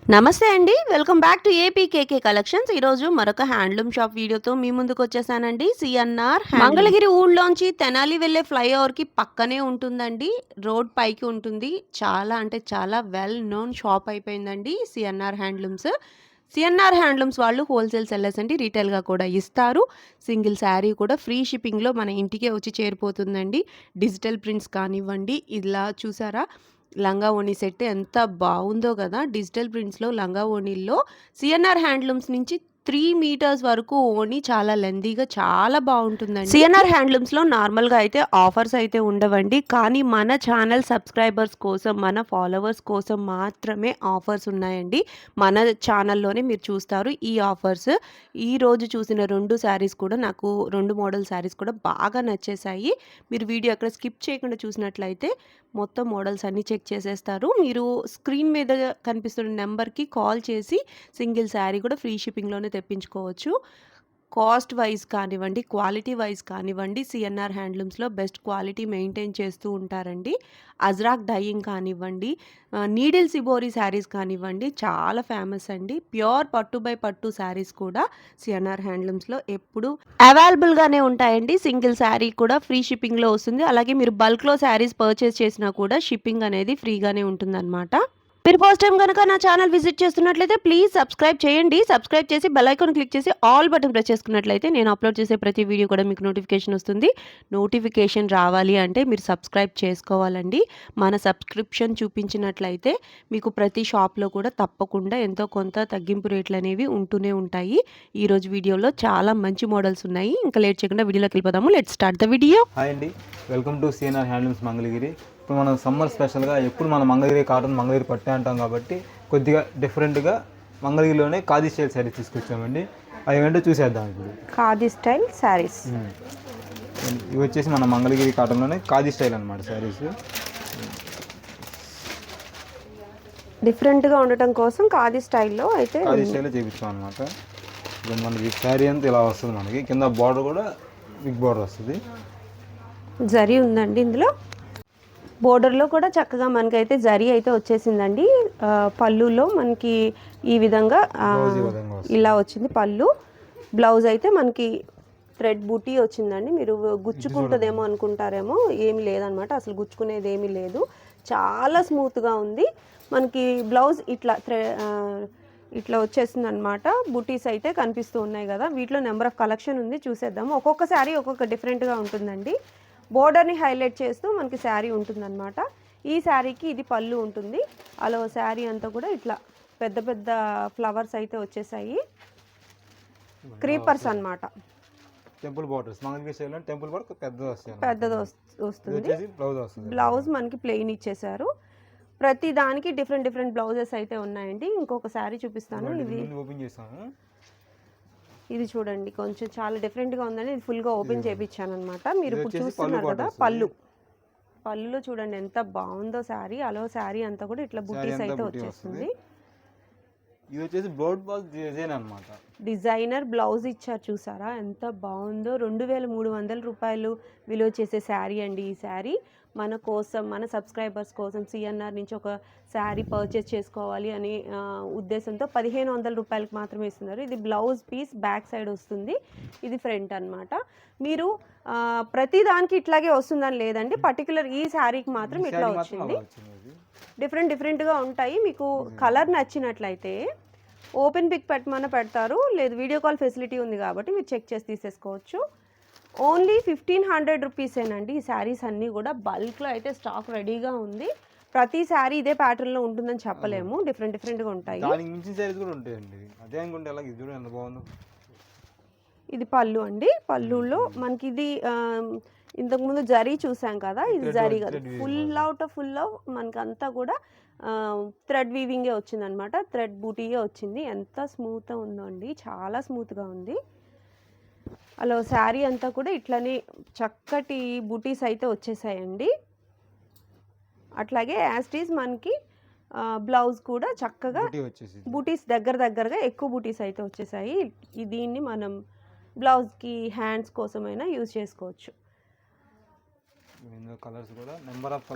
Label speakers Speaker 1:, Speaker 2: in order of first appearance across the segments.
Speaker 1: నమస్తే అండి. Welcome back to APKK collections. ఈరోజు మరొక హ్యాండ్లూమ్ షాప్ వీడియోతో మీ ముందుకు వచ్చేసానండి. సిఎన్ఆర్ మంగళగిరి ఊళ్ళోంచి తెనాలి వెళ్ళే ఫ్లైఓవర్‌కి పక్కనే ఉంటుందండి. రోడ్ పైకి ఉంటుంది. చాలా అంటే చాలా వెల్ నోన్ షాప్ అయిపోయిందండి సిఎన్ఆర్ హ్యాండ్లూమ్స్. సిఎన్ఆర్ హ్యాండ్లూమ్స్ వాళ్ళు హోల్‌సేల్ సెల్లర్స్ అండి. రీటైల్‌గా కూడా ఇస్తారు. సింగిల్ శారీ కూడా ఫ్రీ షిప్పింగ్‌లో మన ఇంటికే వచ్చి చేరిపోతుందండి. డిజిటల్ ప్రింట్స్ కానివ్వండి, ఇలా చూసారా? లంగా ఓణి సెట్ ఎంత బావుందో గదా! డిజిటల్ ప్రింట్స్‌లో లంగా ఓణీల్లో సిఎన్ఆర్ హ్యాండ్లూమ్స్ నుంచి 3 మీటర్స్ వరకు ఓణి చాలా లెంతీగా చాలా బావుంటుందండి. సిఎన్ఆర్ హ్యాండ్లూమ్స్‌లో నార్మల్‌గా అయితే ఆఫర్స్ అయితే ఉండవండి. కానీ మన ఛానల్ సబ్స్క్రైబర్స్ కోసం, మన ఫాలోవర్స్ కోసం మాత్రమే ఆఫర్స్ ఉన్నాయండి. మన ఛానల్‌లోనే మీరు చూస్తారు ఈ ఆఫర్స్. ఈరోజు చూసిన 2 శారీస్ కూడా నాకు 2 మోడల్ శారీస్ కూడా బాగా నచ్చేసాయి. మీరు వీడియో ఎక్కడ స్కిప్ చేయకుండా చూసినట్లయితే మొత్తం మోడల్స్ అన్నీ చెక్ చేసేస్తారు. మీరు స్క్రీన్ మీద కనిపిస్తున్న నెంబర్‌కి కాల్ చేసి సింగిల్ శారీ కూడా ఫ్రీ షిప్పింగ్‌లోనే తెప్పించుకోవచ్చు. కాస్ట్ వైజ్ కానివ్వండి, క్వాలిటీ వైజ్ కానివ్వండి, సిఎన్ఆర్ హ్యాండ్లూమ్స్‌లో బెస్ట్ క్వాలిటీ మెయింటైన్ చేస్తూ ఉంటారండి. అజ్రాక్ డైయింగ్ కానివ్వండి, నీడిల్ సిబోరి శారీస్ కానివ్వండి, చాలా ఫేమస్ అండి. ప్యూర్ పట్టు బై పట్టు శారీస్ కూడా సిఎన్ఆర్ హ్యాండ్లూమ్స్‌లో ఎప్పుడూ అవైలబుల్‌గానే ఉంటాయండి. సింగిల్ శారీ కూడా ఫ్రీ షిప్పింగ్‌లో వస్తుంది. అలాగే మీరు బల్క్‌లో శారీస్ పర్చేస్ చేసినా కూడా షిప్పింగ్ అనేది ఫ్రీగానే ఉంటుందన్నమాట. మీరు ఫస్ట్ టైం గనక నా ఛానల్ విజిట్ చేస్తున్నట్లయితే ప్లీజ్ సబ్స్క్రైబ్ చేయండి. సబ్స్క్రైబ్ చేసి బెల్ ఐకాన్ క్లిక్ చేసి ఆల్ బటన్ ప్రెస్ చేసుకున్నట్లయితే నేను అప్లోడ్ చేసే ప్రతి వీడియో కూడా మీకు నోటిఫికేషన్ వస్తుంది. నోటిఫికేషన్ రావాలి అంటే మీరు సబ్స్క్రైబ్ చేసుకోవాలండి. మన సబ్స్క్రిప్షన్ చూపించినట్లయితే మీకు ప్రతి షాప్‌లో కూడా తప్పకుండా ఎంతో కొంత తగ్గింపు రేట్లనేవి ఉంటూనే ఉంటాయి. ఈరోజు వీడియోలో చాలా మంచి మోడల్స్ ఉన్నాయి. ఇంకా లేట్ చేయకుండా వీడియోలోకి వెళ్ళిపోదాము. Let's start the video.
Speaker 2: Hi అండి, welcome to CNR handlooms Mangalagiri. ఇప్పుడు మనం సమ్మర్ స్పెషల్గా ఎప్పుడు మనం మంగళగిరి కాటన్ మంగళగిరి పట్టే అంటాం కాబట్టి కొద్దిగా డిఫరెంట్గా మంగళగిరిలోనే ఖాదీ స్టైల్ శారీస్ తీసుకొచ్చామండి. అవి ఏంటో చూసేద్దాం ఇప్పుడు.
Speaker 1: ఖాదీ స్టైల్ శారీస్
Speaker 2: ఇవి వచ్చేసి మన మంగళగిరి కాటన్లోనే ఖాదీ స్టైల్ అనమాట శారీస్.
Speaker 1: డిఫరెంట్గా ఉండటం కోసం ఖాదీ స్టైల్లో అయితే
Speaker 2: ఖాదీ స్టైల్లో చేయించాం అనమాట. ఇప్పుడు మనకి శారీ అంతా ఇలా వస్తుంది, మనకి కింద బార్డర్ కూడా బిగ్ బార్డర్ వస్తుంది.
Speaker 1: జరీ ఉందండి ఇందులో. బోర్డర్లో కూడా చక్కగా మనకైతే జరీ అయితే వచ్చేసిందండి. పళ్ళులో మనకి ఈ విధంగా ఇలా వచ్చింది పళ్ళు. బ్లౌజ్ అయితే మనకి థ్రెడ్ బూటీ వచ్చిందండి. మీరు గుచ్చుకుంటుందేమో అనుకుంటారేమో, ఏమి లేదనమాట. అసలు గుచ్చుకునేది ఏమీ లేదు. చాలా స్మూత్గా ఉంది. మనకి బ్లౌజ్ ఇట్లా వచ్చేసింది అనమాట. బుటీస్ అయితే కనిపిస్తూ ఉన్నాయి కదా. వీటిలో నెంబర్ ఆఫ్ కలెక్షన్ ఉంది, చూసేద్దాము. ఒక్కొక్క శారీ ఒక్కొక్క డిఫరెంట్గా ఉంటుందండి. బోర్డర్ని హైలైట్ చేస్తూ మనకి శారీ ఉంటుందన్నమాట. ఈ శారీకి ఇది పళ్ళు ఉంటుంది. అలా శారీ అంతా కూడా ఇట్లా పెద్ద పెద్ద ఫ్లవర్స్ అయితే వచ్చేసాయి. క్రీపర్స్ అన్నమాట.
Speaker 2: టెంపుల్ బార్డర్స్ మంగళగిరి స్టైల్లో టెంపుల్ బార్డర్
Speaker 1: పెద్దది వస్తుంది. బ్లౌజ్ మనకి ప్లెయిన్ ఇచ్చేసారు. ప్రతి దానికి డిఫరెంట్ డిఫరెంట్ బ్లౌజెస్ అయితే ఉన్నాయండి. ఇంకొక శారీ చూపిస్తాను. ఇది
Speaker 2: ఓపెన్ చేస్తాను.
Speaker 1: ఇది చూడండి, కొంచెం చాలా డిఫరెంట్గా ఉందని ఇది ఫుల్గా ఓపెన్ చేయించాను అనమాట. మీరు ఇప్పుడు చూస్తున్నారు కదా పళ్ళులో చూడండి ఎంత బాగుందో శారీ. అలో శారీ అంతా కూడా ఇట్లా బుటీస్ అయితే వచ్చేస్తుంది.
Speaker 2: ఇది వచ్చేసి బ్లౌజ్ డిజైన్ అన్నమాట.
Speaker 1: డిజైనర్ బ్లౌజ్ ఇచ్చారు, చూసారా ఎంత బాగుందో. 2300 రూపాయలు విలువ చేసే శారీ అండి ఈ శారీ. మన కోసం, మన సబ్స్క్రైబర్స్ కోసం సిఎన్ఆర్ నుంచి ఒక శారీ పర్చేస్ చేసుకోవాలి అనే ఉద్దేశంతో 1500 రూపాయలకి మాత్రమే ఇస్తున్నారు. ఇది బ్లౌజ్ పీస్ బ్యాక్ సైడ్ వస్తుంది, ఇది ఫ్రంట్ అన్నమాట. మీరు ప్రతి దానికి ఇట్లాగే వస్తుందని లేదండి, పర్టికులర్ ఈ శారీకి మాత్రం ఇట్లా వచ్చింది. డిఫరెంట్గా ఉంటాయి. మీకు కలర్ నచ్చినట్లయితే ఓపెన్ పిక్ పెట్టమని పెడతారు, లేదు వీడియో కాల్ ఫెసిలిటీ ఉంది కాబట్టి మీరు చెక్ చేసి తీసేసుకోవచ్చు. ఓన్లీ 1500 రూపీసేనండి ఈ శారీస్ అన్నీ కూడా. బల్క్లో అయితే స్టాక్ రెడీగా ఉంది. ప్రతి శారీ ఇదే ప్యాటర్న్లో ఉంటుందని చెప్పలేము, డిఫరెంట్గా ఉంటాయి. ఇది పళ్ళు అండి. పళ్ళులో మనకి ఇది ఇంతకుముందు జరీ చూసాం కదా, ఇది జరీ కదా. ఫుల్ మనకి అంతా కూడా థ్రెడ్ వీవింగే వచ్చిందనమాట. థ్రెడ్ బూటీయే వచ్చింది. ఎంత స్మూత్గా ఉందో అండి, చాలా స్మూత్గా ఉంది. అలా శారీ అంతా కూడా ఇట్లనే చక్కటి బూటీస్ అయితే వచ్చేసాయండి. అట్లాగే యాస్టీస్ మనకి బ్లౌజ్ కూడా చక్కగా బూటీస్ దగ్గరగా ఎక్కువ బూటీస్ అయితే వచ్చేసాయి. దీన్ని మనం బ్లౌజ్కి హ్యాండ్స్ కోసమైనా యూజ్ చేసుకోవచ్చు.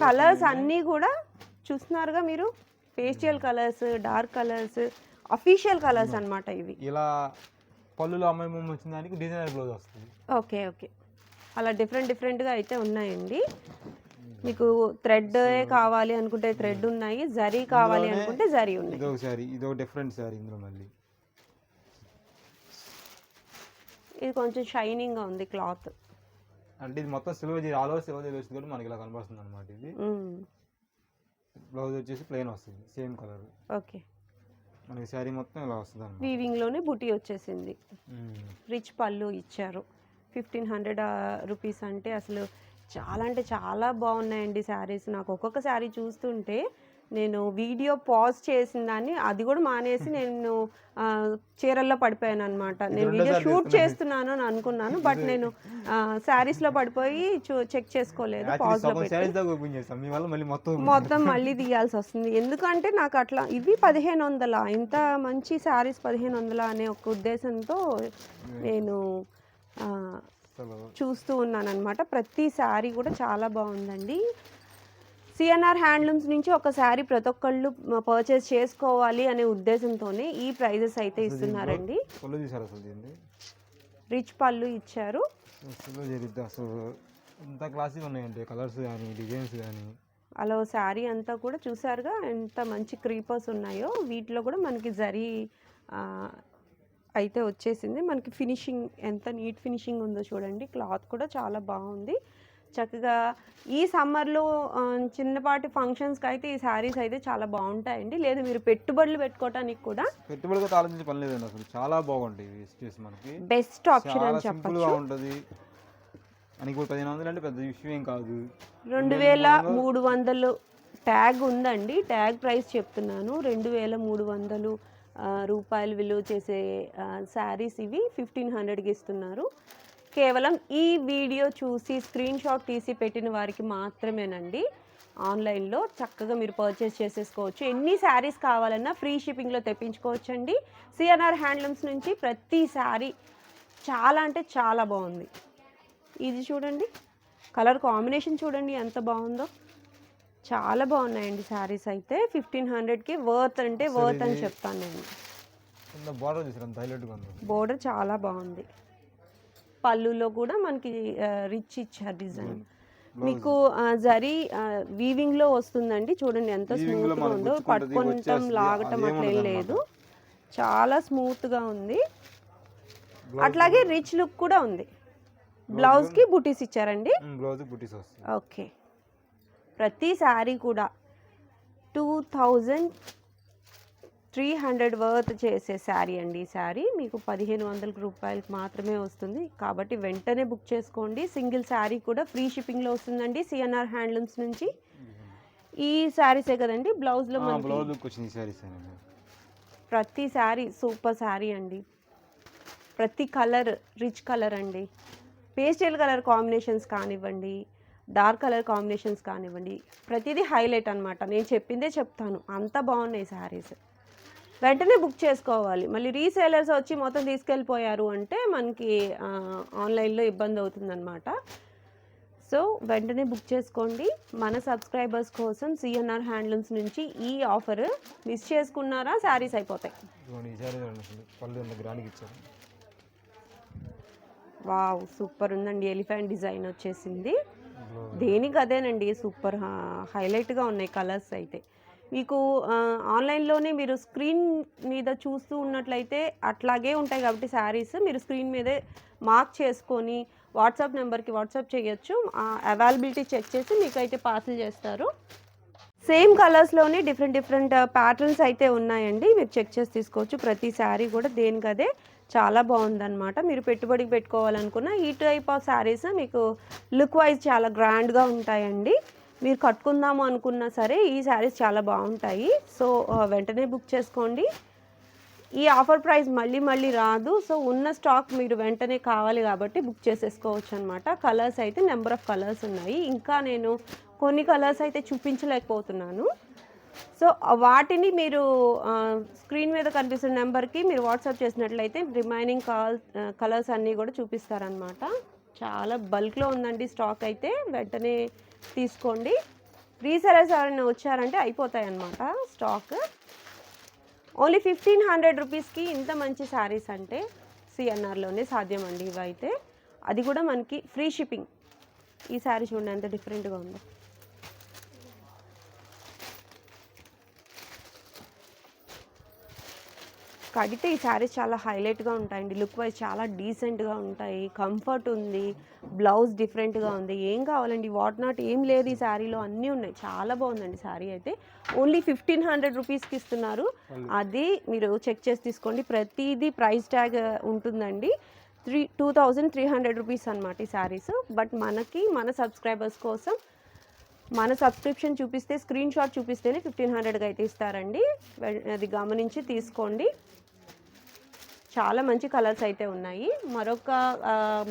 Speaker 1: కలర్స్ అన్నీ కూడా చూస్తున్నారుగా మీరు, pastel colours, dark colours, official colours అన్నమాట ఇవి.
Speaker 2: ఇలా పళ్ళులో అమ్మాయి బొమ్మ వచ్చిన దానికి డిజైనర్ బ్లౌజ్ వస్తుంది.
Speaker 1: ఓకే ఓకే, అలా డిఫరెంట్గా అయితే ఉన్నాయండి. మీకు థ్రెడ్ కావాలి అనుకుంటే థ్రెడ్ ఉన్నాయి, జరీ కావాలి అనుకుంటే జరీ ఉన్నాయి.
Speaker 2: ఇదొక శారీ, ఇదొక డిఫరెంట్ శారీ. ఇందులో మళ్ళీ
Speaker 1: ఇది కొంచెం షైనింగ్గా ఉంది క్లాత్.
Speaker 2: అంటే ఇది మొత్తం సిల్వర్ ఆల్ ఓవర్ సిల్వర్ వచ్చి కూడా మనకి ఇలా కనబడుతుంది అనమాట. ఇది బ్లౌజ్ వచ్చేసి ప్లెయిన్ వస్తుంది, సేమ్ కలర్.
Speaker 1: ఓకే,
Speaker 2: మనకి శారీ మొత్తం ఇలా వస్తుంది అన్నమాట.
Speaker 1: వీవింగ్లోనే బుటీ వచ్చేసింది. రిచ్ పళ్ళు ఇచ్చారు. 1500 రూపీస్ అంటే అసలు చాలా బాగున్నాయండి శారీస్. నాకు ఒక్కొక్క శారీ చూస్తుంటే నేను వీడియో పాజ్ చేసిన దాన్ని అది కూడా మానేసి నేను చీరల్లో పడిపోయాను అనమాట. నేను వీడియో షూట్ చేస్తున్నాను అని అనుకున్నాను, బట్ నేను శారీస్లో పడిపోయి చెక్ చేసుకోలేదు. పాజ్లో మొత్తం మళ్ళీ తీయాల్సి వస్తుంది. ఎందుకంటే నాకు అట్లా ఇవి 1500, ఇంత మంచి శారీస్ 1500 అనే ఒక ఉద్దేశంతో నేను చూస్తూ ఉన్నాను అనమాట. ప్రతి శారీ కూడా చాలా బాగుందండి. సిఎన్ఆర్ హ్యాండ్లూమ్స్ నుంచి ఒక శారీ ప్రతి ఒక్కళ్ళు పర్చేస్ చేసుకోవాలి అనే ఉద్దేశంతోనే ఈ ప్రైజెస్ అయితే ఇస్తున్నారండి. రిచ్ పళ్ళు ఇచ్చారు. అలా శారీ అంతా కూడా చూసారుగా ఎంత మంచి క్రీపర్స్ ఉన్నాయో. వీటిలో కూడా మనకి జరీ అయితే వచ్చేసింది. మనకి ఫినిషింగ్ ఎంత నీట్ ఫినిషింగ్ ఉందో చూడండి. క్లాత్ కూడా చాలా బాగుంది. చక్కగా ఈ సమ్మర్లో చిన్నపాటి ఫంక్షన్స్కి అయితే ఈ శారీస్ అయితే చాలా బాగుంటాయండి. లేదు మీరు పెట్టుబడులు పెట్టుకోవడానికి కూడా
Speaker 2: ఆలోచించే పని లేదండి. అసలు చాలా బాగుంటాయి. మనకి
Speaker 1: బెస్ట్ ఆప్షన్ అని చెప్పచ్చు.
Speaker 2: 1500 అంటే పెద్ద విషయం ఏం కాదు.
Speaker 1: 2300 ట్యాగ్ ఉందండి. ట్యాగ్ ప్రైస్ చెప్తున్నాను. 2300 రూపాయలు విలువ చేసే శారీస్ ఇవి 1500కి ఇస్తున్నారు. కేవలం ఈ వీడియో చూసి స్క్రీన్ షాట్ తీసి పెట్టిన వారికి మాత్రమేనండి. ఆన్లైన్లో చక్కగా మీరు పర్చేస్ చేసేసుకోవచ్చు. ఎన్ని శారీస్ కావాలన్నా ఫ్రీ షిప్పింగ్లో తెప్పించుకోవచ్చండి. సిఎన్ఆర్ హ్యాండ్లూమ్స్ నుంచి ప్రతి శారీ చాలా అంటే చాలా బాగుంది. ఇది చూడండి, కలర్ కాంబినేషన్ చూడండి ఎంత బాగుందో. చాలా బాగున్నాయండి శారీస్ అయితే. 1500కి వర్త్ అంటే వర్త్ అని చెప్తాను నేను. బోర్డర్ చాలా బాగుంది. పళ్ళులో కూడా మనకి రిచ్ ఇచ్చారు డిజైన్. మీకు జరీ వీవింగ్లో వస్తుందండి. చూడండి ఎంత స్మూత్గా ఉందో. పట్టుకుంటాం లాగటం అట్లా ఏం లేదు, చాలా స్మూత్గా ఉంది. అట్లాగే రిచ్ లుక్ కూడా ఉంది. బ్లౌజ్కి బుటీస్ ఇచ్చారండి. ఓకే, ప్రతి శారీ కూడా 2300 వర్త్ చేసే శారీ అండి. ఈ శారీ మీకు 1500 రూపాయలకి మాత్రమే వస్తుంది. కాబట్టి వెంటనే బుక్ చేసుకోండి. సింగిల్ శారీ కూడా ఫ్రీ షిప్పింగ్లో వస్తుందండి సిఎన్ఆర్ హ్యాండ్లూమ్స్ నుంచి. ఈ శారీసే కదండి బ్లౌజ్లో ప్రతి శారీ సూపర్ శారీ అండి. ప్రతి కలర్ రిచ్ కలర్ అండి. పేస్టల్ కలర్ కాంబినేషన్స్ కానివ్వండి, డార్క్ కలర్ కాంబినేషన్స్ కానివ్వండి, ప్రతిదీ హైలైట్ అనమాట. నేను చెప్పిందే చెప్తాను, అంత బాగున్నాయి శారీస్. వెంటనే బుక్ చేసుకోవాలి. మళ్ళీ రీసేలర్స్ వచ్చి మొత్తం తీసుకెళ్ళిపోయారు అంటే మనకి ఆన్లైన్లో ఇబ్బంది అవుతుందన్నమాట. సో వెంటనే బుక్ చేసుకోండి. మన సబ్స్క్రైబర్స్ కోసం సిఎన్ఆర్ హ్యాండ్లూమ్స్ నుంచి ఈ ఆఫర్ మిస్ చేసుకున్నారా శారీస్ అయిపోతాయి. వావ్, సూపర్ ఉందండి. ఎలిఫెంట్ డిజైన్ వచ్చేసింది. దేనికి అదేనండి, సూపర్ హైలైట్గా ఉన్నాయి కలర్స్ అయితే. మీకు ఆన్లైన్లోనే మీరు స్క్రీన్ మీద చూస్తూ ఉన్నట్లయితే అట్లాగే ఉంటాయి కాబట్టి శారీస్ మీరు స్క్రీన్ మీదే మార్క్ చేసుకొని వాట్సాప్ నెంబర్కి వాట్సాప్ చేయొచ్చు. అవైలబిలిటీ చెక్ చేసి మీకైతే పార్సల్ చేస్తారు. సేమ్ కలర్స్లోనే డిఫరెంట్ ప్యాటర్న్స్ అయితే ఉన్నాయండి. మీరు చెక్ చేసి తీసుకోవచ్చు. ప్రతి శారీ కూడా దేనికదే చాలా బాగుందన్నమాట. మీరు పెట్టుబడికి పెట్టుకోవాలనుకున్న ఈ టైప్ ఆఫ్ శారీస్ మీకు లుక్ వైజ్ చాలా గ్రాండ్గా ఉంటాయండి. మీరు కట్టుకుందాము అనుకున్నా సరే ఈ శారీస్ చాలా బాగుంటాయి. సో వెంటనే బుక్ చేసుకోండి. ఈ ఆఫర్ ప్రైస్ మళ్ళీ రాదు. సో ఉన్న స్టాక్ మీరు వెంటనే కావాలి కాబట్టి బుక్ చేసేసుకోవచ్చు అనమాట. కలర్స్ అయితే నెంబర్ ఆఫ్ కలర్స్ ఉన్నాయి. ఇంకా నేను కొన్ని కలర్స్ అయితే చూపించలేకపోతున్నాను. సో వాటిని మీరు స్క్రీన్ మీద కనిపిస్తున్న నెంబర్కి మీరు వాట్సాప్ చేసినట్లయితే రిమైనింగ్ కలర్స్ అన్నీ కూడా చూపిస్తారనమాట. చాలా బల్క్లో ఉందండి స్టాక్ అయితే, వెంటనే తీసుకోండి. రీసెలర్స్ ఎవరైనా వచ్చారంటే అయిపోతాయి అన్నమాట స్టాక్. ఓన్లీ 1500 రూపీస్కి ఇంత మంచి శారీస్ అంటే సిఎన్ఆర్లోనే సాధ్యం అండి. ఇవైతే అది కూడా మనకి ఫ్రీ షిప్పింగ్. ఈ శారీ చూడండి ఎంత డిఫరెంట్గా ఉందో. కడితే ఈ శారీస్ చాలా హైలైట్గా ఉంటాయండి. లుక్ వైజ్ చాలా డీసెంట్గా ఉంటాయి. కంఫర్ట్ ఉంది, బ్లౌజ్ డిఫరెంట్గా ఉంది. ఏం కావాలండి, వాట్ నాట్ ఏం లేదు ఈ శారీలో, అన్నీ ఉన్నాయి. చాలా బాగుందండి శారీ అయితే. ఓన్లీ 1500 రూపీస్కి ఇస్తున్నారు. అది మీరు చెక్ చేసి తీసుకోండి. ప్రతిదీ ప్రైస్ ట్యాగ్ ఉంటుందండి. 2300 రూపీస్ అనమాట ఈ శారీస్. బట్ మనకి మన సబ్స్క్రైబర్స్ కోసం మన సబ్స్క్రిప్షన్ చూపిస్తే, స్క్రీన్ షాట్ చూపిస్తేనే 1500కి అయితే ఇస్తారండి. అది గమనించి తీసుకోండి. చాలా మంచి కలర్స్ అయితే ఉన్నాయి. మరొక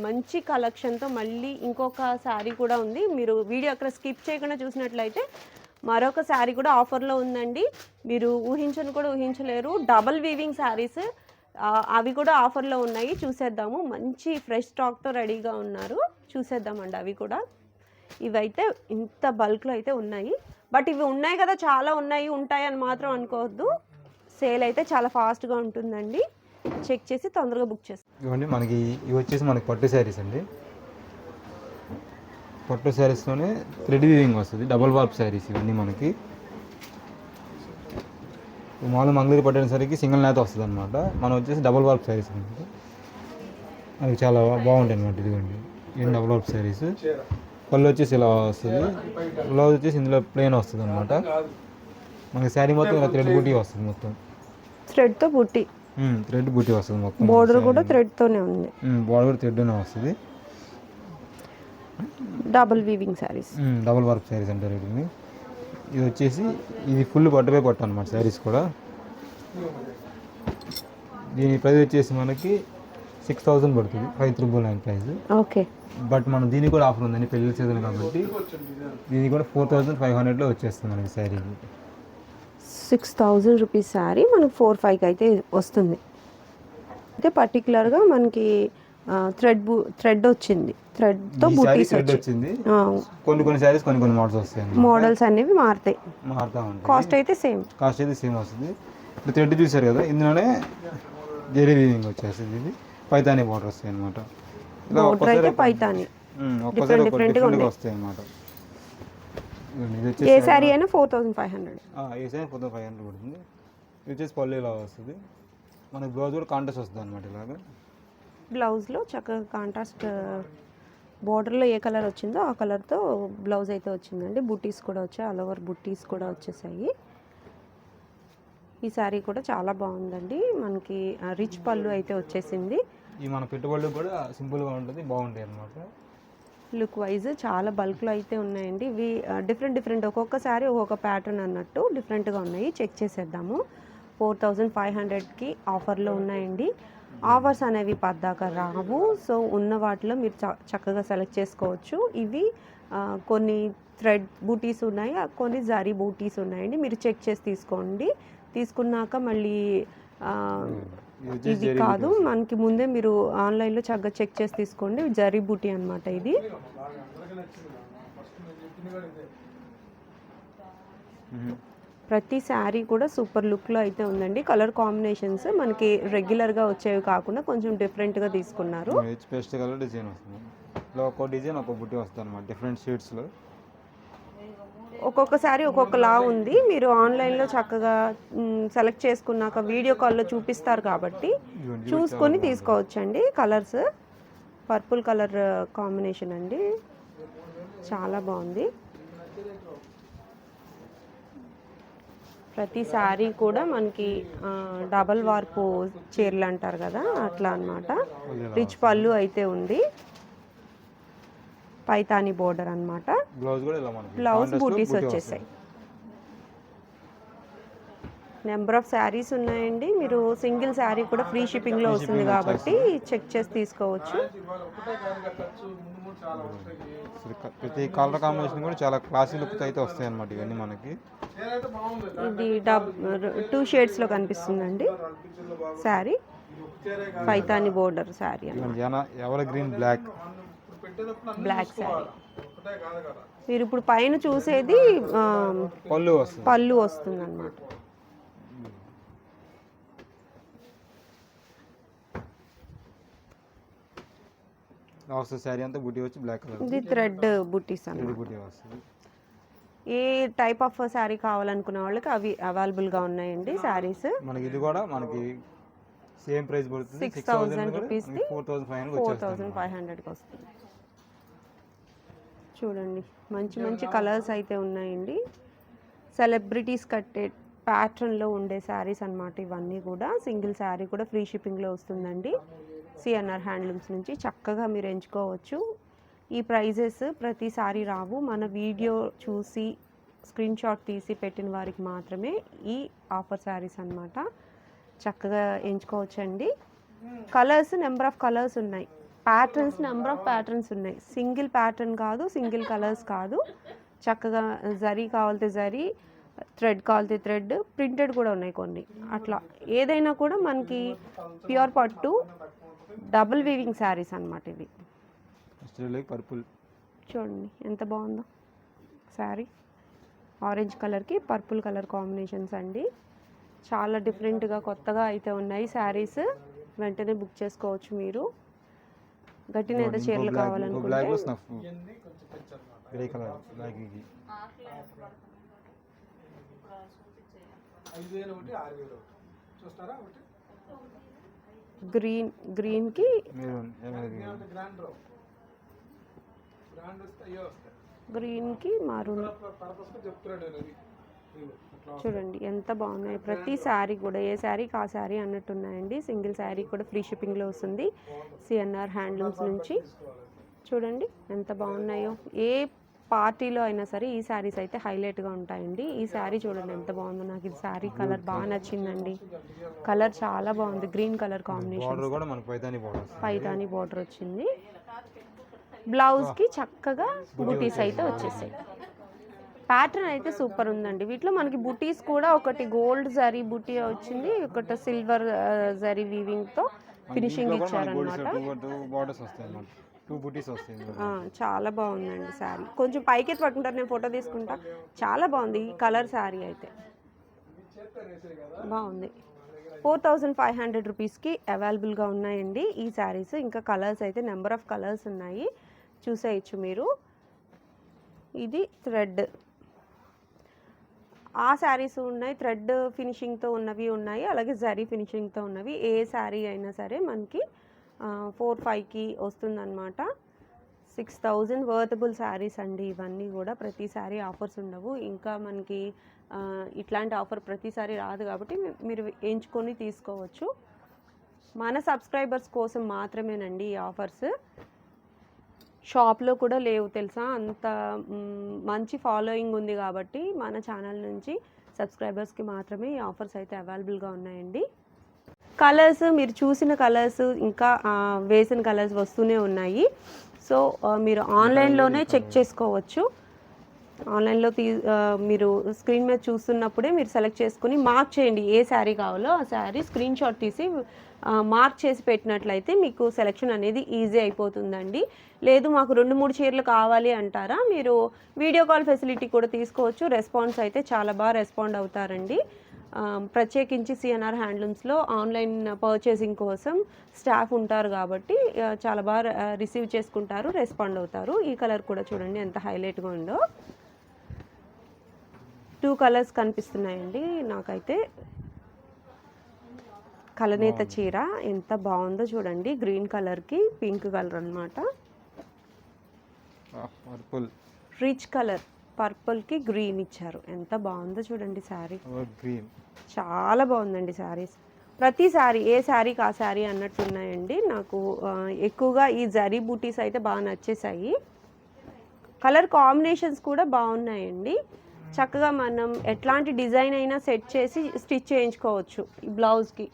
Speaker 1: మంచి కలెక్షన్తో మళ్ళీ ఇంకొక శారీ కూడా ఉంది. మీరు వీడియో అక్కడ స్కిప్ చేయకుండా చూసినట్లయితే మరొక శారీ కూడా ఆఫర్లో ఉందండి. మీరు ఊహించను కూడా ఊహించలేరు. డబల్ వీవింగ్ శారీస్, అవి కూడా ఆఫర్లో ఉన్నాయి. చూసేద్దాము. మంచి ఫ్రెష్ స్టాక్తో రెడీగా ఉన్నారు. చూసేద్దామండి అవి కూడా. ఇవైతే ఇంత బల్క్లో అయితే ఉన్నాయి. బట్ ఇవి ఉన్నాయి కదా, చాలా ఉంటాయి అని మాత్రం అనుకోవద్దు. సేల్ అయితే చాలా ఫాస్ట్గా ఉంటుందండి. చెక్ చేసి తొందరగా బుక్ చేస్తాం.
Speaker 2: ఇవ్వండి మనకి ఇవి వచ్చేసి మనకి పట్టు శారీస్ అండి. పట్టు శారీస్తోనే థ్రెడ్ వీవింగ్ వస్తుంది. డబల్ వార్ప్ శారీస్ ఇవన్నీ మనకి. మామూలు మంగళగిరి పట్టేసరికి సింగిల్ నేత వస్తుంది అనమాట. మనం వచ్చేసి డబల్ వార్ప్ శారీస్ అనమాట. అవి చాలా బాగుంటాయి అనమాట. ఇదిగోండి ఇవన్నీ డబల్ వార్ప్ శారీస్. పళ్ళు వచ్చేసి ఇలా వస్తుంది. బ్లౌజ్ వచ్చేసి ఇందులో ప్లెయిన్ వస్తుంది అనమాట. మనకి శారీ మొత్తం ఇలా థ్రెడ్ బూటీ వస్తుంది. మొత్తం
Speaker 1: థ్రెడ్తో బూటీ,
Speaker 2: థ్రెడ్ బూటీ వస్తుంది మొత్తం.
Speaker 1: బోర్డర్ కూడా థ్రెడ్తోనే ఉంది.
Speaker 2: బోర్డర్ కూడా థ్రెడ్తోనే వస్తుంది.
Speaker 1: Double weaving saris,
Speaker 2: double work saris అంటారు వీటిని. ఇది వచ్చేసి ఇది ఫుల్ పట్టుపై పట్టు అనమాట శారీస్ కూడా. దీని ప్రైస్ వచ్చేసి మనకి 6000 పడుతుంది. 5399 ప్రైస్.
Speaker 1: ఓకే.
Speaker 2: బట్ మనం దీనికి కూడా ఆఫర్ ఉందండి, పెళ్లి సీజన్ కాబట్టి. దీనికి కూడా 4500లో వచ్చేస్తుంది మనకి శారీకి.
Speaker 1: 6000 రూపీస్ శారీ మనకు 4500కి అయితే వస్తుంది. అయితే పర్టికులర్గా మనకి థ్రెడ్ వచ్చింది. థ్రెడ్తో బూటీస్
Speaker 2: వచ్చింది. కొన్ని శారీస్ కొన్ని మోడల్స్ వస్తాయి.
Speaker 1: మోడల్స్ అనేవి మారుతా
Speaker 2: ఉంటాయి.
Speaker 1: కాస్ట్ అయితే సేమ్
Speaker 2: వస్తుంది. ఇప్పుడు థ్రెడ్ చూసారు కదా, ఇందులోనే జెరీ వీవింగ్ వచ్చేస్తుంది. ఇది పైతానీ బోర్డర్ వస్తాయి అనమాట.
Speaker 1: పైతానీ
Speaker 2: డిఫరెంట్గా వస్తాయి అనమాట.
Speaker 1: ఏ శారీ అయినా 4500.
Speaker 2: ఏ శారీ 4500 పడుతుంది. ఇది వచ్చేసి పళ్ళు ఇలా వస్తుంది. మనకి బ్లౌజ్ కూడా కాంట్రాస్ట్ వస్తుంది అనమాట. ఇలాగా
Speaker 1: బ్లౌజ్లో చక్కగా కాంట్రాస్ట్ బోర్డర్లో ఏ కలర్ వచ్చిందో ఆ కలర్తో బ్లౌజ్ అయితే వచ్చిందండి. బుట్టీస్ కూడా వచ్చాయి, ఆల్ ఓవర్ బుట్టీస్ కూడా వచ్చేసాయి. ఈ శారీ కూడా చాలా బాగుందండి. మనకి రిచ్ పళ్ళు అయితే వచ్చేసింది.
Speaker 2: ఈ మన పెట్టుబడులు కూడా సింపుల్గా ఉంటుంది, బాగుంటాయి అనమాట.
Speaker 1: లుక్ వైజ్ చాలా బల్క్లో అయితే ఉన్నాయండి. ఇవి డిఫరెంట్ ఒక్కొక్క శారీ ఒక్కొక్క ప్యాటర్న్ అన్నట్టు డిఫరెంట్గా ఉన్నాయి. చెక్ చేసేద్దాము. 4500కి ఆఫర్లో ఉన్నాయండి. ఆఫర్స్ అనేవి పద్దాక రావు. సో ఉన్న వాటిలో మీరు చక్కగా సెలెక్ట్ చేసుకోవచ్చు. ఇవి కొన్ని థ్రెడ్ బూటీస్ ఉన్నాయి, కొన్ని జరీ బూటీస్ ఉన్నాయండి. మీరు చెక్ చేసి తీసుకోండి. తీసుకున్నాక మళ్ళీ ఇది కాదు, మనకి ముందే మీరు ఆన్లైన్లో చక్కగా చెక్ చేసి తీసుకోండి. జరీ బూటీ అనమాట ఇది. ప్రతి శారీ కూడా సూపర్ లుక్లో అయితే ఉందండి. కలర్ కాంబినేషన్స్ మనకి రెగ్యులర్గా వచ్చేవి కాకుండా కొంచెం డిఫరెంట్గా తీసుకున్నారు.
Speaker 2: పేస్ట్ కలర్ డిజైన్ వస్తుంది. ఒక్కొక్క డిజైన్ ఒక్కొక్క బుట్టి వస్తుంది అనమాట, డిఫరెంట్ షేడ్స్లో.
Speaker 1: ఒక్కొక్క శారీ ఒక్కొక్కలా ఉంది. మీరు ఆన్లైన్లో చక్కగా సెలెక్ట్ చేసుకున్నాక వీడియో కాల్లో చూపిస్తారు కాబట్టి చూసుకొని తీసుకోవచ్చండి. కలర్స్ పర్పుల్ కలర్ కాంబినేషన్ అండి, చాలా బాగుంది. ప్రతి శారీ కూడా మనకి డబల్ వార్పు చీరలు అంటారు కదా, అట్లా అన్నమాట. రిచ్ పళ్ళు అయితే ఉంది. పైతానీ బోర్డర్ అన్నమాట. బ్లౌజ్ బూటీస్ వచ్చేసాయి. నెంబర్ ఆఫ్ శారీస్ ఉన్నాయండి. మీరు సింగిల్ శారీ కూడా ఫ్రీ షిప్పింగ్లో వస్తుంది కాబట్టి చెక్ చేసి తీసుకోవచ్చు.
Speaker 2: ప్రతి కలర్ కాంబినేషన్ కూడా చాలా క్లాసీ లుక్ అయితే వస్తాయి అన్నమాట ఇవన్నీ మనకి.
Speaker 1: ఇది 2 షేడ్స్లో కనిపిస్తుందండి sari. Paithani border sari
Speaker 2: evergreen black.
Speaker 1: Black sari. మీరు ఇప్పుడు పైన చూసేది
Speaker 2: పళ్ళు వస్తుంది.
Speaker 1: పళ్ళు వస్తుంది అన్నమాట.
Speaker 2: శారీ అంతా బుట్టి వచ్చి బ్లాక్ కలర్.
Speaker 1: ఇది థ్రెడ్ బుట్టీస్ అన్నమాట.
Speaker 2: బుట్టి వస్తుంది.
Speaker 1: ఏ టైప్ ఆఫ్ శారీ కావాలనుకున్న వాళ్ళకి అవి అవైలబుల్గా ఉన్నాయండి శారీస్.
Speaker 2: మనకి ఇది కూడా మనకి సేమ్ ప్రైస్ పడుతుంది.
Speaker 1: 6,000 రూపీస్ది
Speaker 2: 4,500
Speaker 1: వస్తుంది. చూడండి మంచి మంచి కలర్స్ అయితే ఉన్నాయండి. సెలబ్రిటీస్ కట్టే ప్యాటర్న్లో ఉండే శారీస్ అన్నమాట ఇవన్నీ కూడా. సింగిల్ శారీ కూడా ఫ్రీ షిప్పింగ్లో వస్తుందండి. సిఎన్ఆర్ హ్యాండ్లూమ్స్ నుంచి చక్కగా మీరు ఎంచుకోవచ్చు. ఈ ప్రైజెస్ ప్రతిసారి రావు. మన వీడియో చూసి స్క్రీన్ షాట్ తీసి పెట్టిన వారికి మాత్రమే ఈ ఆఫర్ శారీస్ అన్నమాట. చక్కగా ఎంచుకోవచ్చండి. కలర్స్ నెంబర్ ఆఫ్ కలర్స్ ఉన్నాయి. ప్యాటర్న్స్ నెంబర్ ఆఫ్ ప్యాటర్న్స్ ఉన్నాయి. సింగిల్ ప్యాటర్న్ కాదు, సింగిల్ కలర్స్ కాదు. చక్కగా జరీ కావాలితే జరీ, థ్రెడ్ కావాలితే థ్రెడ్, ప్రింటెడ్ కూడా ఉన్నాయి కొన్ని. అట్లా ఏదైనా కూడా మనకి ప్యూర్ పట్టు డబుల్ వీవింగ్ శారీస్ అన్నమాట ఇవి.
Speaker 2: పర్పుల్
Speaker 1: చూడండి ఎంత బాగుందో శారీ. ఆరెంజ్ కలర్కి పర్పుల్ కలర్ కాంబినేషన్స్ అండి. చాలా డిఫరెంట్గా కొత్తగా అయితే ఉన్నాయి శారీస్. వెంటనే బుక్ చేసుకోవచ్చు మీరు. గట్టి నేత చీరలు కావాలనుకుంటే గ్రీన్కి మారూన్. చూడండి ఎంత బాగున్నాయి. ప్రతి శారీ కూడా ఏ శారీకి ఆ శారీ అన్నట్టు ఉన్నాయండి. సింగిల్ శారీ కూడా ఫ్రీ షిప్పింగ్లో వస్తుంది సిఎన్ఆర్ హ్యాండ్లూమ్స్ నుంచి. చూడండి ఎంత బాగున్నాయో. ఏ పార్టీలో అయినా సరే ఈ శారీస్ అయితే హైలైట్గా ఉంటాయండి. ఈ శారీ చూడండి ఎంత బాగుందో. నాకు ఈ శారీ కలర్ బాగా నచ్చిందండి. కలర్ చాలా బాగుంది. Green colour combination, Paithani border వచ్చింది. బ్లౌజ్కి చక్కగా బుటీస్ అయితే వచ్చేసాయి. ప్యాటర్న్ అయితే సూపర్ ఉందండి. వీటిలో మనకి బుటీస్ కూడా ఒకటి గోల్డ్ జరీ బుటీ వచ్చింది, ఒకటి సిల్వర్ జరీ వీవింగ్తో ఫినిషింగ్ ఇచ్చారనమాట. చాలా బాగుందండి శారీ. కొంచెం పైకి పట్టుకుంటారు, నేను ఫోటో తీసుకుంటా. చాలా బాగుంది ఈ కలర్ శారీ అయితే. బాగుంది. 4,500 రూపీస్కి అవైలబుల్గా ఉన్నాయండి ఈ శారీస్. ఇంకా కలర్స్ అయితే నెంబర్ ఆఫ్ కలర్స్ ఉన్నాయి, చూసేయచ్చు మీరు. ఇది థ్రెడ్. ఆ శారీస్ ఉన్నాయి, థ్రెడ్ ఫినిషింగ్తో ఉన్నవి ఉన్నాయి, అలాగే జరీ ఫినిషింగ్తో ఉన్నవి. ఏ శారీ అయినా సరే మనకి 4,500కి వస్తుందన్నమాట. 6,000 వర్తబుల్ శారీస్ అండి ఇవన్నీ కూడా. ప్రతిసారి ఆఫర్స్ ఉండవు. ఇంకా మనకి ఇట్లాంటి ఆఫర్ ప్రతిసారి రాదు కాబట్టి మీరు ఎంచుకొని తీసుకోవచ్చు. మన సబ్స్క్రైబర్స్ కోసం మాత్రమేనండి ఈ ఆఫర్స్. షాప్లో కూడా లేవు తెలుసా. అంత మంచి ఫాలోయింగ్ ఉంది కాబట్టి మన ఛానల్ నుంచి సబ్స్క్రైబర్స్కి మాత్రమే ఈ ఆఫర్స్ అయితే అవైలబుల్గా ఉన్నాయండి. కలర్స్ మీరు చూసిన కలర్స్ ఇంకా వేసిన కలర్స్ వస్తూనే ఉన్నాయి. సో మీరు ఆన్లైన్లోనే చెక్ చేసుకోవచ్చు. ఆన్లైన్లో మీరు స్క్రీన్ మీద చూస్తున్నప్పుడే మీరు సెలెక్ట్ చేసుకుని మార్క్ చేయండి ఏ శారీ కావాలో ఆ శారీ స్క్రీన్ షాట్ తీసి మార్క్ చేసి పెట్టినట్లయితే మీకు సెలెక్షన్ అనేది ఈజీ అయిపోతుందండి. లేదు మాకు 2-3 చీరలు కావాలి అంటారా, మీరు వీడియో కాల్ ఫెసిలిటీ కూడా తీసుకోవచ్చు. రెస్పాన్స్ అయితే చాలా బాగా రెస్పాండ్ అవుతారండి. ప్రత్యేకించి సిఎన్ఆర్ హ్యాండ్లూమ్స్లో ఆన్లైన్ పర్చేసింగ్ కోసం స్టాఫ్ ఉంటారు కాబట్టి చాలా బాగా రిసీవ్ చేసుకుంటారు, రెస్పాండ్ అవుతారు. ఈ కలర్ కూడా చూడండి ఎంత హైలైట్గా ఉందో. 2 కలర్స్ కనిపిస్తున్నాయండి నాకైతే. కలనేత చీర ఎంత బాగుందో చూడండి. గ్రీన్ కలర్కి పింక్ కలర్ అన్నమాట. రిచ్ కలర్ పర్పుల్కి గ్రీన్ ఇచ్చారు. ఎంత బాగుందో చూడండి శారీ. చాలా బాగుందండి శారీస్. ప్రతి శారీ ఏ శారీకి ఆ శారీ అన్నట్టు ఉన్నాయండి. నాకు ఎక్కువగా ఈ జరీ బూటీస్ అయితే బాగా నచ్చేసాయి. కలర్ కాంబినేషన్స్ కూడా బాగున్నాయండి. చక్కగా మనం ఎట్లాంటి డిజైన్ అయినా సెట్ చేసి స్టిచ్ చేయించుకోవచ్చు ఈ బ్లౌజ్కి.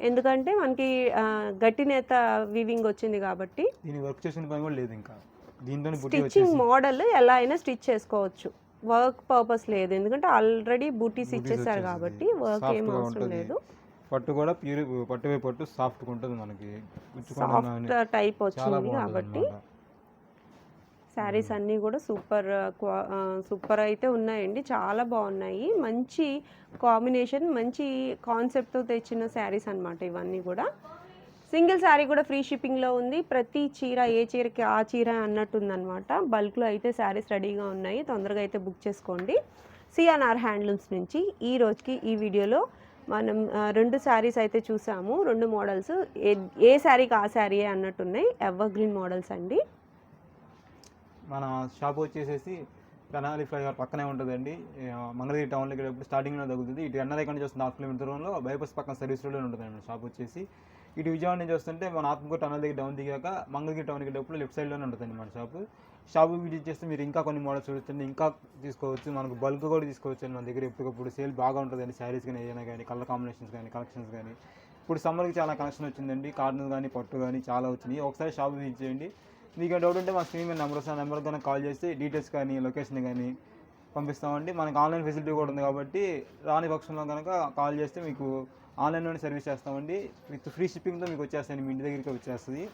Speaker 1: ఎందుకంటే మనకి గట్టి నేత వీవింగ్ వచ్చింది కాబట్టి స్టిచ్చింగ్ మోడల్ ఎలా అయినా స్టిచ్ చేసుకోవచ్చు. వర్క్ పర్పస్ లేదు, ఎందుకంటే ఆల్రెడీ బూటీస్ ఇచ్చేసారు కాబట్టి వర్క్ ఏం అవసరం లేదు.
Speaker 2: పట్టు కూడా ప్యూర్ పట్టు పట్టు సాఫ్ట్ ఉంటుంది, మనకి
Speaker 1: సాఫ్ట్ టైప్ వచ్చింది కాబట్టి శారీస్ అన్నీ కూడా సూపర్ అయితే ఉన్నాయండి, చాలా బాగున్నాయి. మంచి కాంబినేషన్, మంచి కాన్సెప్ట్తో తెచ్చిన శారీస్ అన్నమాట ఇవన్నీ కూడా. సింగిల్ శారీ కూడా ఫ్రీ షిప్పింగ్లో ఉంది. ప్రతి చీర ఏ చీరకి ఆ చీర అన్నట్టుందన్నమాట. బల్క్లో అయితే శారీస్ రెడీగా ఉన్నాయి, తొందరగా అయితే బుక్ చేసుకోండి. సిఎన్ఆర్ హ్యాండ్లూమ్స్ నుంచి ఈ రోజుకి ఈ వీడియోలో మనం 2 శారీస్ అయితే చూసాము. 2 మోడల్స్, ఏ శారీకి ఆ శారీయే అన్నట్టున్నాయి. ఎవర్ గ్రీన్ మోడల్స్ అండి.
Speaker 2: మన షాప్ వచ్చేసేసి తెనాలి ఫ్లైఓవర్ పక్కనే ఉంటుందండి. మంగళగిరి టౌన్లోకి వెళ్ళేప్పుడు స్టార్టింగ్లో తగ్గుతుంది. ఇటు ఎన్ఆర్ఐ నుంచి వస్తుంది 1/2 కిలోమీటర్ దూరంలో, బైపాస్ పక్కన సర్వీస్ రోడ్లో ఉంటుందండి షాప్ వచ్చేసి. ఇటు విజయవాడ నుంచి వస్తుంటే మన ఆత్మకూరు టనల్ దగ్గర డౌన్ దిగాక మంగళగిరి టౌన్కి వెళ్ళేప్పుడు లెఫ్ట్ సైడ్లోనే ఉంటుందండి మన షాపు విజిట్ చేస్తే మీరు ఇంకా కొన్ని మోడల్స్ చూడొచ్చండి, ఇంకా తీసుకోవచ్చు. మనకు బల్క్ కూడా తీసుకోవచ్చు అండి. మన దగ్గర ఎప్పటికప్పుడు సేల్ బాగా ఉంటుందండి. శారీస్ కానీ ఏదైనా కానీ, కలర్ కాంబినేషన్స్ కానీ, కలెక్షన్స్ కానీ. ఇప్పుడు సమ్మర్కి చాలా కలెక్షన్ వచ్చిందండి. కాటన్ కానీ, పట్టు కానీ చాలా వచ్చినాయి. ఒకసారి షాప్ విజిట్ చేయండి. మీకు డౌట్ ఉంటే మా స్క్రీన్ మీద నెంబర్ వస్తుంది, ఆ నెంబర్కి కనుక కాల్ చేస్తే డీటెయిల్స్ కానీ, లొకేషన్ కానీ పంపిస్తామండి. మనకు ఆన్లైన్ ఫెసిలిటీ కూడా ఉంది కాబట్టి రాని పక్షంలో కనుక కాల్ చేస్తే మీకు ఆన్లైన్లోనే సర్వీస్ చేస్తామండి. విత్ ఫ్రీ షిప్పింగ్తో మీకు వచ్చేస్తాయండి, మీ ఇంటి దగ్గరికి వచ్చేస్తుంది.